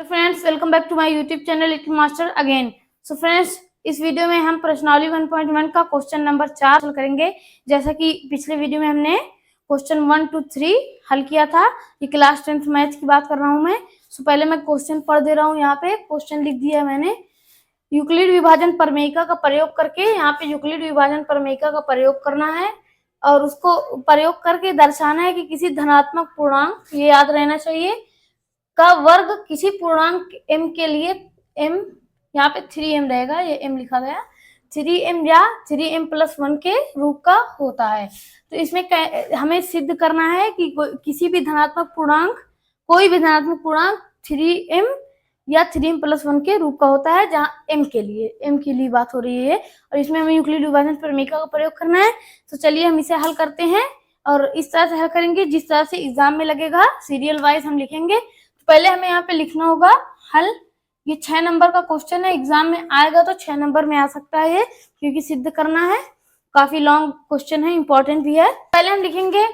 Friends, welcome back to my YouTube channel little master again. So friends, इस video में हम प्रश्नावली 1.1 का क्वेश्चन नंबर 4 हल करेंगे। जैसा कि पिछले वीडियो में हमने क्वेश्चन 1 to 3 हल किया था। ये क्लास 10th मैथ्स की बात कर रहा हूँ मैं। सो पहले मैं क्वेश्चन पढ़ दे रहा हूँ। यहाँ पे क्वेश्चन लिख दिया है मैंने। यूक्लिड विभाजन प्रमेयिका का प्रयोग करके, यहाँ पे यूक्लिड विभाजन प्रमेयिका का प्रयोग करना है और उसको प्रयोग करके दर्शाना है कि किसी धनात्मक पूर्णांक, ये याद रहना चाहिए, का वर्ग किसी पूर्णांक m के लिए, m यहाँ पे 3m रहेगा, ये m लिखा गया, 3m या 3m+1 के रूप का होता है। तो इसमें हमें सिद्ध करना है कि किसी भी धनात्मक पूर्णांक, कोई भी धनात्मक पूर्णांक 3m या 3m+1 के रूप का होता है, जहाँ m के लिए बात हो रही है। और इसमें हमें यूक्लिड विभाजन प्रमेयिका का प्रयोग करना है। तो चलिए हम इसे हल करते हैं और इस तरह से हल करेंगे जिस तरह से एग्जाम में लगेगा, सीरियल वाइज हम लिखेंगे। पहले हमें यहाँ पे लिखना होगा हल। ये 6 नंबर का क्वेश्चन है, एग्जाम में आएगा तो 6 नंबर में आ सकता है ये, क्योंकि सिद्ध करना है। काफी लॉन्ग क्वेश्चन है, इंपॉर्टेंट भी है। पहले हम लिखेंगे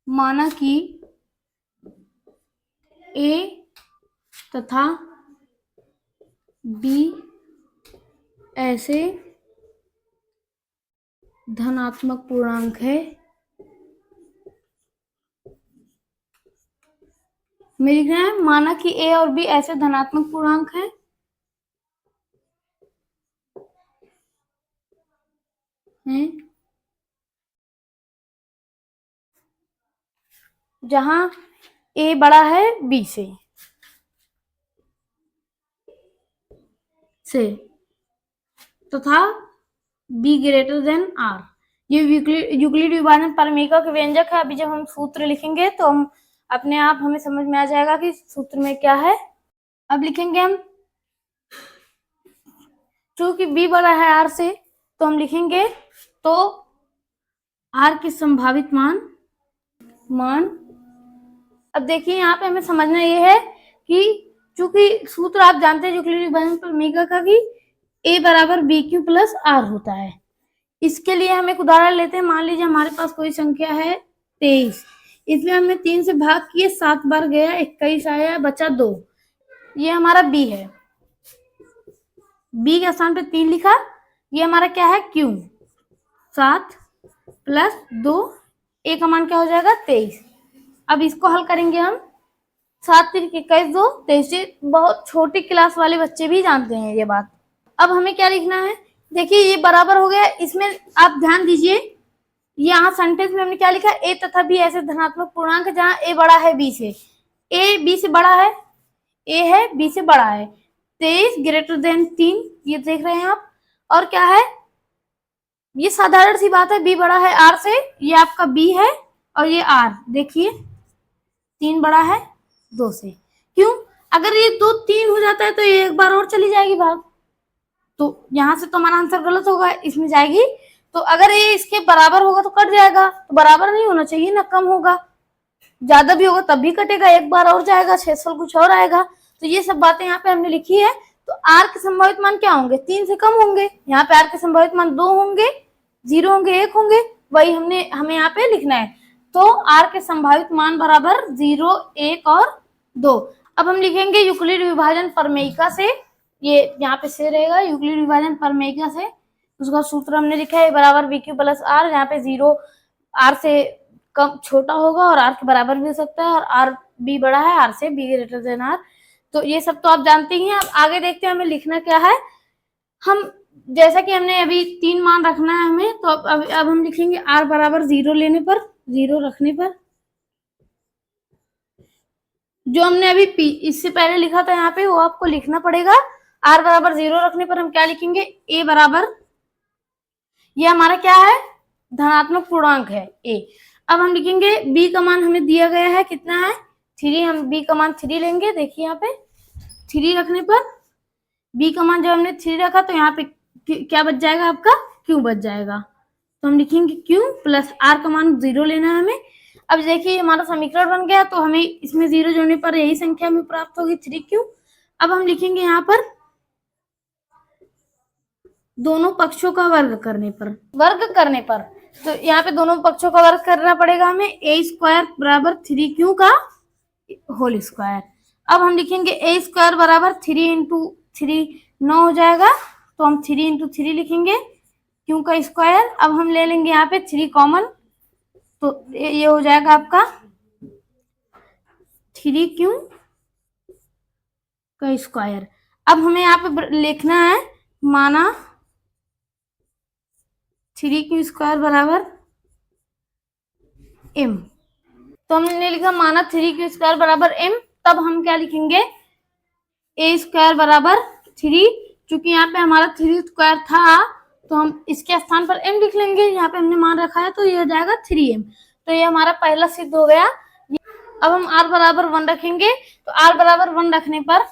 माना कि ए तथा बी ऐसे धनात्मक पूर्णांक है। मैं लिख रहा है माना कि ए और बी ऐसे धनात्मक पूर्णांक हैं जहां ए बड़ा है बी से तथा बी ग्रेटर देन आर। ये यूक्लिड विभाजन प्रमेयिका के व्यंजक है। अभी जब हम सूत्र लिखेंगे तो हम अपने आप हमें समझ में आ जाएगा कि सूत्र में क्या है। अब लिखेंगे हम, चूंकि b बड़ा है r से, तो हम लिखेंगे तो r की संभावित मान। अब देखिए यहाँ पे हमें समझना ये है कि चूंकि सूत्र आप जानते हैं यूक्लिड विभाजन प्रमेयिका का कि a बराबर bq प्लस r होता है। इसके लिए हम एक उदाहरण लेते हैं। मान लीजिए हमारे पास कोई संख्या है 23, इसमें हमने 3 से भाग किए, 7 बार गया, 21 आया, बचा 2। ये हमारा b है, b के स्थान पे 3 लिखा। ये हमारा क्या है, q। 7 प्लस 2, a का मान क्या हो जाएगा, 23। अब इसको हल करेंगे हम। 7 3 21 2 23। बहुत छोटी क्लास वाले बच्चे भी जानते हैं ये बात। अब हमें क्या लिखना है, देखिए ये बराबर हो गया। इसमें आप ध्यान दीजिए, यहाँ सेंटेंस में हमने क्या लिखा, ए तथा बी ऐसे धनात्मक पूर्णांक जहां ए बड़ा है बी से। ए बी से बड़ा है, ए है बी से बड़ा है। 23 ग्रेटर देन 3, ये देख रहे हैं आप। और क्या है, ये साधारण सी बात है, बी बड़ा है आर से। ये आपका बी है और ये आर, देखिए 3 बड़ा है 2 से। क्यों, अगर ये 2 3 हो जाता है तो ये एक बार और चली जाएगी भाग, तो यहां से तो हमारा आंसर गलत होगा, इसमें जाएगी। तो अगर ये इसके बराबर होगा तो कट जाएगा, तो बराबर नहीं होना चाहिए ना, कम होगा। ज्यादा भी होगा तब भी कटेगा, एक बार और जाएगा, 600 कुछ और आएगा। तो ये सब बातें यहाँ पे हमने लिखी है। तो आर के संभावित मान क्या होंगे, 3 से कम होंगे। यहाँ पे आर के संभावित मान 2 होंगे, 0 होंगे, 1 होंगे, वही हमें यहाँ पे लिखना है। तो आर के संभावित मान बराबर 0 1 और 2। अब हम लिखेंगे यूक्लिड विभाजन प्रमेयिका से, ये यहाँ पे से रहेगा, यूक्लिड विभाजन प्रमेयिका से उसका सूत्र हमने लिखा है बराबर bq प्लस r। यहाँ पे 0 r से कम छोटा होगा और r के बराबर भी हो सकता है, और r b बड़ा है r से, b ग्रेटर देन r। तो ये सब तो आप जानते ही हैं। अब आगे देखते हैं हमें लिखना क्या है। हम जैसा कि हमने अभी 3 मान रखना है हमें, तो अब हम लिखेंगे r बराबर 0 लेने पर, 0 रखने पर, जो हमने अभी इससे पहले लिखा था यहाँ पे वो आपको लिखना पड़ेगा। r बराबर 0 रखने पर हम क्या लिखेंगे, a बराबर, ये हमारा क्या है, धनात्मक पूर्णांक है a। अब हम लिखेंगे b का मान हमें दिया गया है, कितना है, 3। हम b का मान 3 लेंगे। देखिए यहाँ पे 3 रखने पर b का मान जब हमने 3 रखा तो यहाँ पे क्या बच जाएगा, आपका q बच जाएगा। तो हम लिखेंगे q प्लस r का मान 0 लेना है हमें। अब देखिए हमारा समीकरण बन गया, तो हमें इसमें 0 जोड़ने पर यही संख्या हमें प्राप्त होगी, 3q। अब हम लिखेंगे यहाँ पर दोनों पक्षों का वर्ग करने पर, तो यहाँ पे दोनों पक्षों का वर्ग करना पड़ेगा हमें। ए स्क्वायर बराबर 3q का होल स्क्वायर। अब हम लिखेंगे ए स्क्वायर बराबर 3 × 3 9 हो जाएगा, तो हम 3 × 3 लिखेंगे क्यू का स्क्वायर। अब हम ले लेंगे यहाँ पे 3 कॉमन, तो ये हो जाएगा आपका 3q का स्क्वायर। अब हमें यहाँ पे लिखना है माना 3q स्क्वायर बराबर m। तो हमने लिखा माना 3q स्क्वायर बराबर m। तब हम क्या लिखेंगे, ए स्क्वायर बराबर 3, चूंकि यहाँ पे हमारा 3 स्क्वायर था तो हम इसके स्थान पर m लिख लेंगे, यहाँ पे हमने मान रखा है तो ये हो जाएगा 3m। तो ये हमारा पहला सिद्ध हो गया। अब हम r बराबर 1 रखेंगे, तो r बराबर 1 रखने पर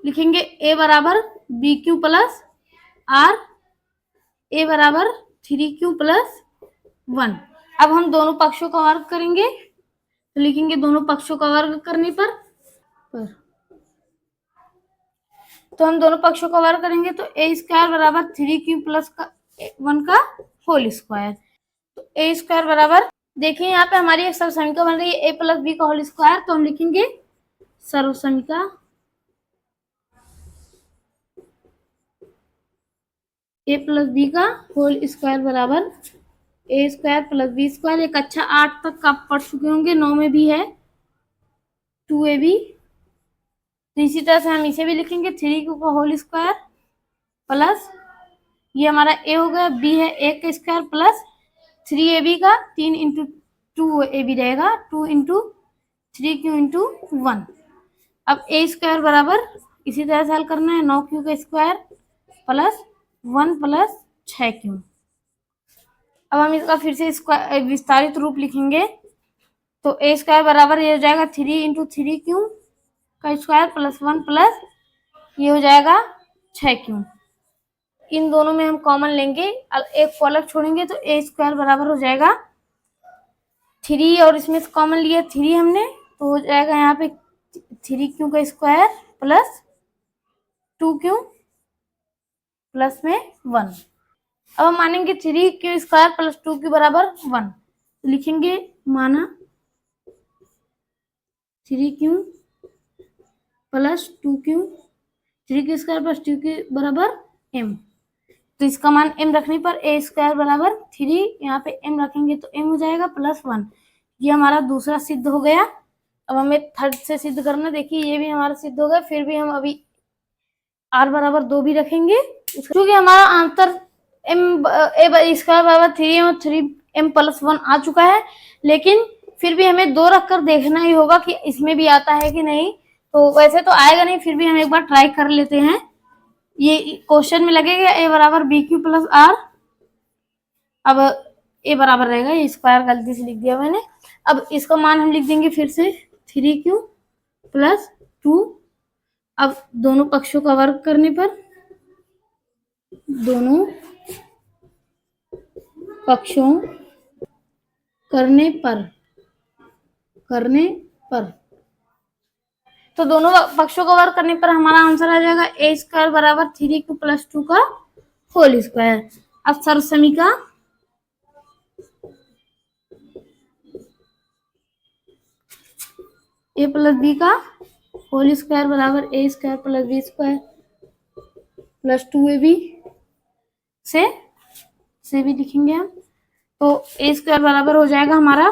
लिखेंगे a बराबर bq प्लस r, a बराबर 3q प्लस 1। अब हम दोनों पक्षों का वर्ग करेंगे, तो लिखेंगे दोनों पक्षों का वर्ग करने पर तो हम दोनों पक्षों का वर्ग करेंगे, तो ए स्क्वायर बराबर 3q प्लस 1 का होल स्क्वायर। तो ए स्क्वायर बराबर, देखिए यहाँ पे हमारी एक सर्वसमीका बन रही है ए प्लस बी का होल स्क्वायर, तो हम लिखेंगे सर्वसमीका ए प्लस बी का होल स्क्वायर बराबर ए स्क्वायर प्लस बी स्क्वायर। एक अच्छा 8 तक आप पढ़ चुके होंगे, 9 में भी है 2ab। तो इसी तरह से हम इसे भी लिखेंगे 3q का होल स्क्वायर प्लस, ये हमारा a हो गया, b है a का स्क्वायर प्लस 3ab का 3 × 2ab रहेगा, 2 × 3q × 1। अब a स्क्वायर बराबर इसी तरह से हल करना है 9q का स्क्वायर प्लस 1 प्लस 6q। अब हम इसका फिर से विस्तारित रूप लिखेंगे, तो a स्क्वायर बराबर ये हो जाएगा 3 × 3q का स्क्वायर प्लस 1 प्लस ये हो जाएगा 6q। इन दोनों में हम कॉमन लेंगे, एक को अलग छोड़ेंगे, तो a स्क्वायर बराबर हो जाएगा 3, और इसमें से कॉमन लिया 3 हमने, तो हो जाएगा यहाँ पे 3q का स्क्वायर प्लस 2q प्लस में 1। अब हम मानेंगे 3q स्क्वायर प्लस 2q बराबर 1, लिखेंगे माना 3q plus 2q, 3q square plus 2q बराबर m। तो इसका मान m रखने पर a स्क्वायर बराबर 3, यहाँ पे m रखेंगे तो m हो जाएगा प्लस 1। ये हमारा दूसरा सिद्ध हो गया। अब हमें थर्ड से सिद्ध करना, देखिए ये भी हमारा सिद्ध हो गया। फिर भी हम अभी r बराबर 2 भी रखेंगे, क्योंकि हमारा आंसर a स्क्वायर बराबर 3m और 3m प्लस 1 आ चुका है, लेकिन फिर भी हमें 2 रखकर देखना ही होगा कि इसमें भी आता है कि नहीं। तो वैसे तो आएगा नहीं, फिर भी हम एक बार ट्राई कर लेते हैं। ये क्वेश्चन में लगेगा a बराबर bq प्लस r। अब a बराबर रहेगा, ये स्क्वायर गलती से लिख दिया मैंने। अब इसका मान हम लिख देंगे फिर से 3q प्लस 2। अब दोनों पक्षों का वर्ग करने पर, दोनों पक्षों करने पर तो दोनों पक्षों का वर्ग करने पर हमारा आंसर आ जाएगा a स्क्वायर बराबर 3q प्लस 2 का होल स्क्वायर। अब सर्वसमीका a प्लस बी का होल स्क्वायर बराबर a square plus b square plus 2ab से भी लिखेंगे हम। तो a स्क्वायर बराबर हो जाएगा हमारा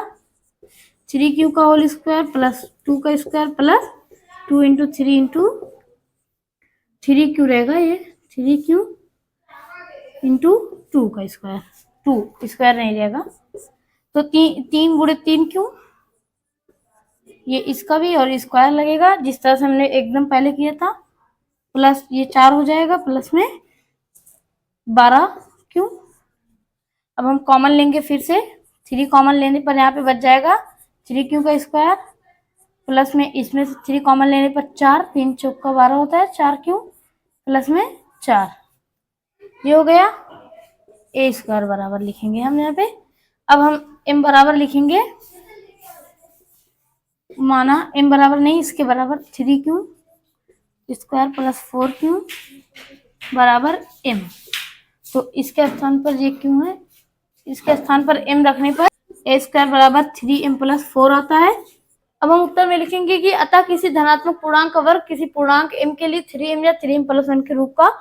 3q का होल स्क्वायर प्लस 2 का स्क्वायर प्लस 2 × 3 × 3q रहेगा, ये 3q × 2 का स्क्वायर, 2 स्क्वायर नहीं रहेगा। तो 3 × 3q, ये इसका भी और स्क्वायर लगेगा जिस तरह से हमने एकदम पहले किया था, प्लस ये 4 हो जाएगा प्लस में 12q। अब हम कॉमन लेंगे फिर से, 3 कॉमन लेने पर यहाँ पे बच जाएगा 3q का स्क्वायर प्लस में इसमें से 3 कॉमन लेने पर 4, 3 चौका 12 होता है, 4q प्लस में 4। ये हो गया a स्क्वायर बराबर लिखेंगे हम यहाँ पे। अब हम m बराबर लिखेंगे, माना m बराबर नहीं, इसके बराबर 3q स्क्वायर प्लस 4q बराबर m। तो इसके स्थान पर ये q है, इसके स्थान पर m रखने पर a स्क्वायर बराबर 3m + 4 आता है। अब हम उत्तर में लिखेंगे कि अतः किसी धनात्मक पूर्णांक का वर्ग किसी पूर्णांक m के लिए 3m या 3m + 1 के रूप का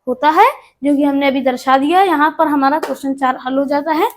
होता है, जो कि हमने अभी दर्शा दिया। यहाँ पर हमारा क्वेश्चन 4 हल हो जाता है।